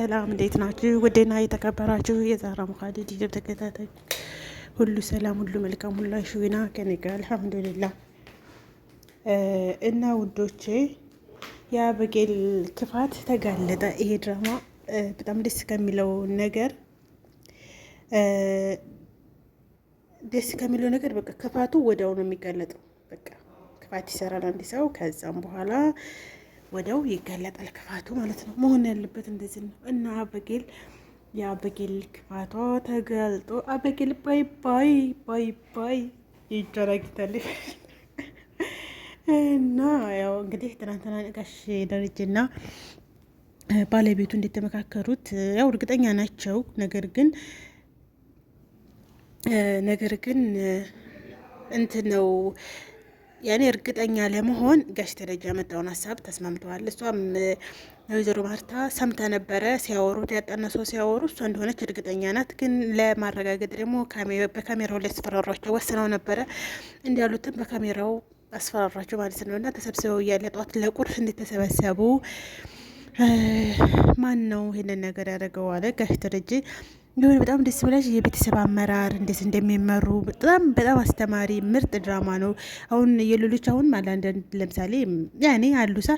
ሰላም እንዴት ናችሁ? ውዴና የተከበራችሁ የዛራ ሙካዲድ ዩቲዩብ ተከታታይ ሁሉ ሰላም፣ ሁሉ መልካም፣ ሁሉ ሽዊና ከኔ ጋር አልሐምዱሊላህ። እና ውዶቼ የአበጌል ክፋት ተጋለጠ። ይሄ ድራማ በጣም ደስ ከሚለው ነገር በቃ ክፋቱ ወዲያው ነው የሚጋለጠው። በቃ ክፋት ይሰራል አንድ ሰው፣ ከዛም በኋላ ወዲያው ይጋለጣል ክፋቱ ማለት ነው። መሆን ያለበት እንደዚህ ነው። እና የአበጌል ክፋቷ ተጋልጦ አበጌል ባይ ባይ ባይ ባይ ይደረግታለች። እና ያው እንግዲህ ትናንትና ጋሽ ደረጀና ባለቤቱ እንደተመካከሩት ያው እርግጠኛ ናቸው። ነገር ግን እንትን ነው ያኔ እርግጠኛ ለመሆን ጋሽ ደረጃ ያመጣውን ሀሳብ ተስማምተዋል። እሷም ወይዘሮ ማርታ ሰምታ ነበረ ሲያወሩት፣ ያጠነሰው ሲያወሩ እሷ እንደሆነች እርግጠኛ ናት። ግን ለማረጋገጥ ደግሞ በካሜራው ላይ አስፈራሯቸው ወስነው ነበረ። እንዲያሉትም በካሜራው አስፈራሯቸው ማለት ነው። እና ተሰብስበው እያለ ጠዋት ለቁርስ እንድተሰበሰቡ ማን ነው ይሄንን ነገር ያደረገው አለ ጋሽ ደረጀ። የሆነ በጣም ደስ ብላሽ የቤተሰብ አመራር እንዴት እንደሚመሩ በጣም አስተማሪ ምርጥ ድራማ ነው። አሁን የሌሎች አሁን አንዳንድ ለምሳሌ ያኔ አሉሳ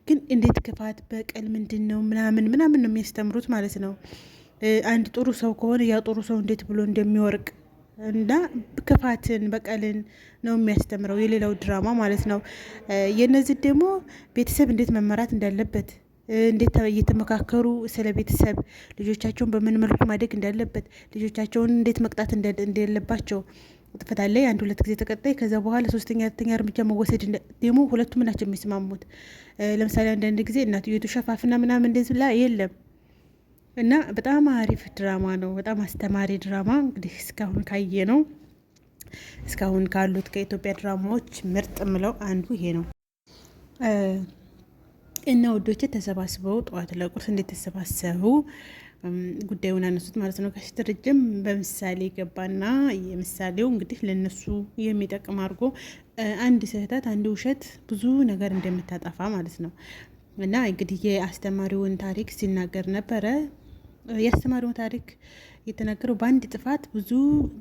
ግን እንዴት ክፋት በቀል ምንድን ነው ምናምን ነው የሚያስተምሩት ማለት ነው። አንድ ጥሩ ሰው ከሆነ ያ ጥሩ ሰው እንዴት ብሎ እንደሚወርቅ እና ክፋትን በቀልን ነው የሚያስተምረው የሌላው ድራማ ማለት ነው። የነዚህ ደግሞ ቤተሰብ እንዴት መመራት እንዳለበት እንዴት እየተመካከሩ ስለ ቤተሰብ ልጆቻቸውን በምን መልኩ ማደግ እንዳለበት ልጆቻቸውን እንዴት መቅጣት እንደሌለባቸው ጥፋት ላይ 1-2 ጊዜ ተቀጣይ ከዛ በኋላ 3ኛ እርምጃ መወሰድ ደግሞ ሁለቱም ናቸው የሚስማሙት። ለምሳሌ አንዳንድ ጊዜ እናትየቱ ሸፋፍና ምናምን እንደዚህ ላይ የለም። እና በጣም አሪፍ ድራማ ነው። በጣም አስተማሪ ድራማ እንግዲህ እስካሁን ካሉት ከኢትዮጵያ ድራማዎች ምርጥ ምለው አንዱ ይሄ ነው። እና ወዶቼ ተሰባስበው ጠዋት ለቁርስ እንደተሰባሰቡ ጉዳዩን አነሱት ማለት ነው። ጋሽ ደረጀም በምሳሌ ገባና የምሳሌው እንግዲህ ለነሱ የሚጠቅም አድርጎ አንድ ስህተት አንድ ውሸት ብዙ ነገር እንደምታጠፋ ማለት ነው። እና እንግዲህ የአስተማሪውን ታሪክ ሲናገር ነበረ። የአስተማሪውን ታሪክ የተናገረው በአንድ ጥፋት ብዙ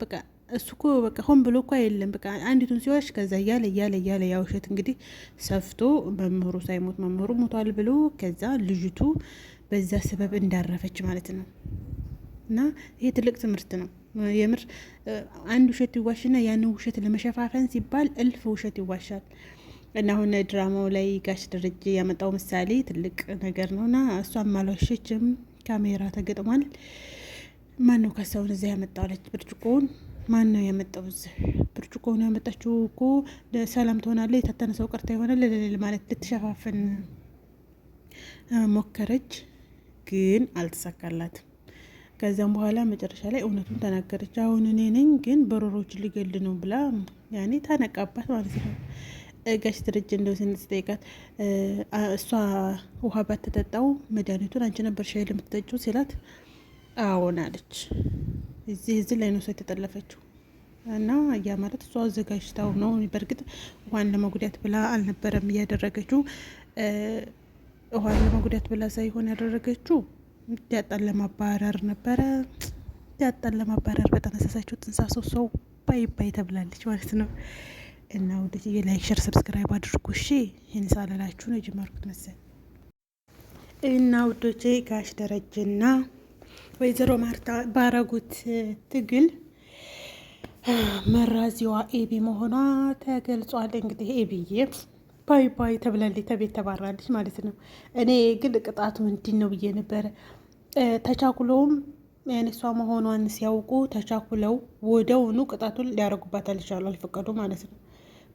በቃ እሱ እኮ በቃ ሆን ብሎ እኮ የለም በቃ አንዲቱን ሲዋሽ ከዛ እያለ ያ ውሸት እንግዲህ ሰፍቶ መምህሩ ሳይሞት መምህሩ ሞቷል ብሎ ከዛ ልጅቱ በዛ ሰበብ እንዳረፈች ማለት ነው። እና ይሄ ትልቅ ትምህርት ነው የምር። አንድ ውሸት ይዋሽና ያንን ውሸት ለመሸፋፈን ሲባል እልፍ ውሸት ይዋሻል። እና አሁን ድራማው ላይ ጋሽ ደረጀ ያመጣው ምሳሌ ትልቅ ነገር ነውና እሷም አልዋሸችም። ካሜራ ተገጥሟል። ማን ነው ከሰውን እዚያ ያመጣለች ብርጭቆውን ማን ነው ያመጣው? እዚህ ብርጭቆውን ያመጣችው እኮ ሰላም ትሆናለች የታተነሰው ቀርታ ይሆናል ማለት ልትሸፋፍን ሞከረች፣ ግን አልተሳካላትም። ከዛም በኋላ መጨረሻ ላይ እውነቱን ተናገረች። አሁን እኔ ነኝ ግን በሮሮች ሊገል ነው ብላ ያኔ ታነቃባት ማለት ነው። ጋሽ ደረጀ እንደው ስንጠይቃት እሷ ውሃ ባትጠጣው መድኃኒቱን አንቺ ነበር ሻይ ለምትጠጪው ሲላት አዎን አለች። እዚህ ላይ ነው ሰው የተጠለፈችው። እና ያ ማለት እሷ አዘጋጅታው ነው። በእርግጥ ውሃን ለመጉዳት ብላ አልነበረም እያደረገችው። ውሃን ለመጉዳት ብላ ሳይሆን ያደረገችው ዳጣን ለማባረር ነበረ። ዳጣን ለማባረር በተነሳሳቸው ጥንሳሶ ሰው ባይ ተብላለች ማለት ነው። እና ወደዚህ ላይክ፣ ሼር፣ ሰብስክራይብ አድርጉ እሺ። ይህን ሳላላችሁ ነው የጀመርኩት መሰል። እና ውዶቼ ጋሽ ደረጀና ወይዘሮ ማርታ ባረጉት ትግል መራዚዋ ኤቢ መሆኗ ተገልጿል። እንግዲህ ኤቢዬ ባይ ተብላለች፣ ተቤት ተባራለች ማለት ነው። እኔ ግን ቅጣቱ ምንድን ነው ብዬ ነበረ። ተቻኩለውም ያነሷ መሆኗን ሲያውቁ ተቻኩለው ወደውኑ ቅጣቱን ሊያደርጉባት አልቻሉ፣ አልፈቀዱ ማለት ነው።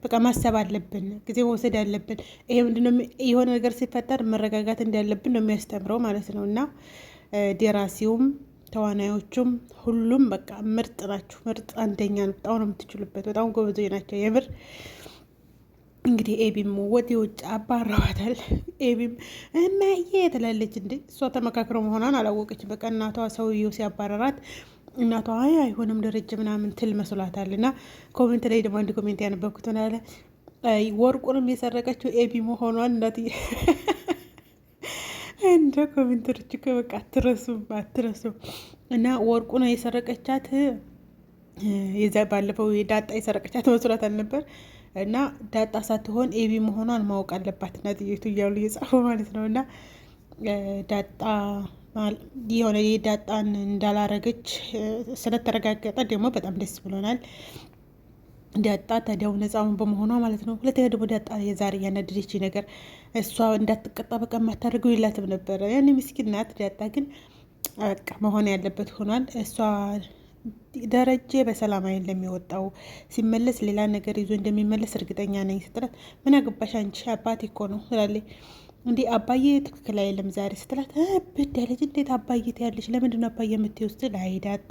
በቃ ማሰብ አለብን፣ ጊዜ መውሰድ አለብን። ይሄ ምንድነው የሆነ ነገር ሲፈጠር መረጋጋት እንዳለብን ነው የሚያስተምረው ማለት ነው። እና ደራሲውም ተዋናዮቹም ሁሉም በቃ ምርጥ ናቸው። ምርጥ አንደኛ ነው። በጣም ነው የምትችሉበት። በጣም ጎበዞች ናቸው የምር። እንግዲህ ኤቢም ወደ ውጭ አባረዋታል። ኤቢም እማዬ ትላለች። እንዴ እሷ ተመካክረው መሆኗን አላወቀች። በቃ እናቷ ሰውየው ሲያባረራት እናቷ አይሆንም ደረጀ ምናምን ትል መስሏታል። እና ኮሜንት ላይ ደግሞ አንድ ኮሜንት ያነበብኩት ሆነ ያለ ወርቁንም የሰረቀችው ኤቢ መሆኗን እናት እንደ ኮሜንተሮች እኮ በቃ አትረሱም። እና ወርቁ ነው የሰረቀቻት። የዛ ባለፈው ዳጣ የሰረቀቻት መስሏት አልነበር? እና ዳጣ ሳትሆን ኤቢ መሆኗን ማወቅ አለባት እናትየቱ እያሉ እየጻፉ ማለት ነው። እና ዳጣ የሆነ የዳጣን እንዳላረገች ስለተረጋገጠ ደግሞ በጣም ደስ ብሎናል። ዳጣ ታዲያው ነፃውን በመሆኗ ማለት ነው። ሁለተኛ ደግሞ ዳጣ የዛሬ ያናደደች ነገር እሷ እንዳትቀጣ በቃ የማታደርገው የላትም ነበረ። ያኔ ምስኪን ናት። ዳጣ ግን በቃ መሆን ያለበት ሆኗል። እሷ ደረጀ በሰላም አይደለም የሚወጣው፣ ሲመለስ ሌላ ነገር ይዞ እንደሚመለስ እርግጠኛ ነኝ ስትላት፣ ምን አገባሽ አንቺ አባቴ እኮ ነው ትላለች። እንዲህ አባዬ ትክክል አይደለም ዛሬ ስትላት፣ ብድ ያለች እንዴት አባዬ ትያለሽ? ለምንድን ነው አባዬ የምትይው ስትል፣ አይ ዳጣ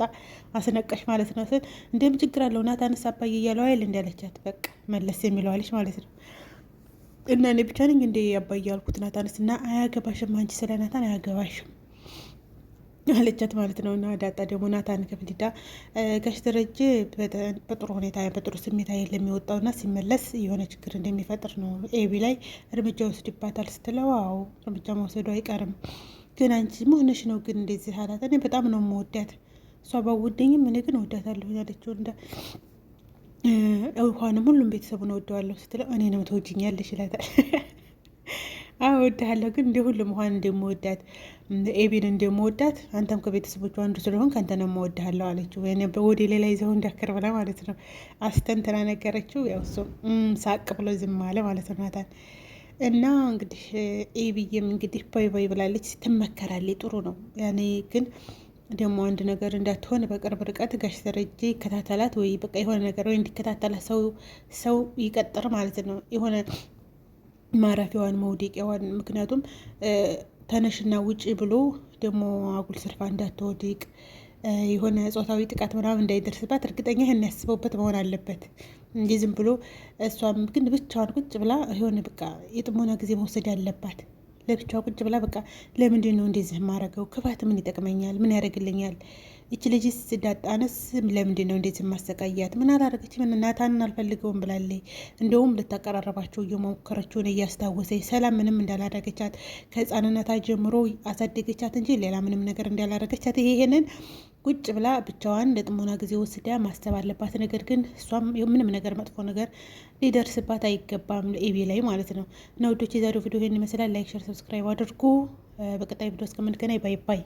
አስነቀሽ ማለት ነው ስል፣ እንደም ችግር አለው ናታንስ አባዬ እያለው አይደል እንዳለቻት፣ በቃ መለስ የሚለዋለች ማለት ነው። እና እኔ ብቻ ነኝ እንደ አባዬ ያልኩት ናታንስ፣ እና አያገባሽም አንቺ ስለ ናታን አያገባሽም አለቻት ማለት ነው። እና ዳጣ ደግሞ ናታን ከፍሊዳ ጋሽ ደረጀ በጥሩ ሁኔታ በጥሩ ስሜት አይደለም የሚወጣውና ሲመለስ የሆነ ችግር እንደሚፈጥር ነው። ኤቢ ላይ እርምጃ ወስድባታል ስትለው፣ አዎ እርምጃ መውሰዱ አይቀርም፣ ግን አንቺ መሆንሽ ነው ግን እንደዚህ አላት። እኔ በጣም ነው የምወዳት፣ እሷ ባወደኝም እኔ ግን እወዳታለሁ ያለችው እንደ እንኳንም ሁሉም ቤተሰቡን እወደዋለሁ ስትለው፣ እኔ ነው ትወጂኛለሽ ይላታል። እወድሃለሁ ግን እንደ ሁሉ መሆን እንደምወዳት ኤቢን እንደምወዳት አንተም ከቤተሰቦቹ አንዱ ስለሆን ከአንተ ነው የምወድሃለሁ አለችው። ወደ ሌላ ይዘው እንዳከር ብላ ማለት ነው አስተንትና ነገረችው። ያው እሱ ሳቅ ብሎ ዝም አለ ማለት ነው ናታን። እና እንግዲህ ኤቢዬም እንግዲህ ባይ ባይ ብላለች። ትመከራለች፣ ጥሩ ነው ያኔ ግን ደግሞ አንድ ነገር እንዳትሆን በቅርብ ርቀት ጋሽ ደረጀ ይከታተላት፣ ወይ በቃ የሆነ ነገር ወይ እንዲከታተላት ሰው ይቀጥር ማለት ነው የሆነ ማረፊያዋን መውደቂያዋን። ምክንያቱም ተነሽና ውጪ ብሎ ደግሞ አጉል ስርፋ እንዳትወድቅ የሆነ ጾታዊ ጥቃት ምናምን እንዳይደርስባት እርግጠኛ ይህን ያስበውበት መሆን አለበት እንጂ ዝም ብሎ እሷም ግን ብቻዋን ቁጭ ብላ የሆነ በቃ የጥሞና ጊዜ መውሰድ ያለባት ለብቻዋ ቁጭ ብላ በቃ ለምንድን ነው እንደዚህ የማረገው? ክፋት ምን ይጠቅመኛል? ምን ያደርግልኛል? ይች ልጅስ ዳጣነስ ለምንድን ነው እንደዚህ ማሰቃያት? ምን አላረገች? ምን ናታንን አልፈልገውም ብላለች። እንደውም ልታቀራረባቸው እየሞከረችውን እያስታወሰች ሰላም ምንም እንዳላረገቻት ከህፃንነታ ጀምሮ አሳደገቻት እንጂ ሌላ ምንም ነገር እንዳላረገቻት ይሄንን ቁጭ ብላ ብቻዋን ለጥሞና ጊዜ ወስዳ ማሰብ አለባት። ነገር ግን እሷም ምንም ነገር መጥፎ ነገር ሊደርስባት አይገባም ኤቢ ላይ ማለት ነው። እና ውዶች የዛሬው ቪዲዮ ይህን ይመስላል። ላይክ፣ ሸር፣ ሰብስክራይብ አድርጉ። በቀጣይ ቪዲዮ እስከምንገናኝ ባይ ባይ።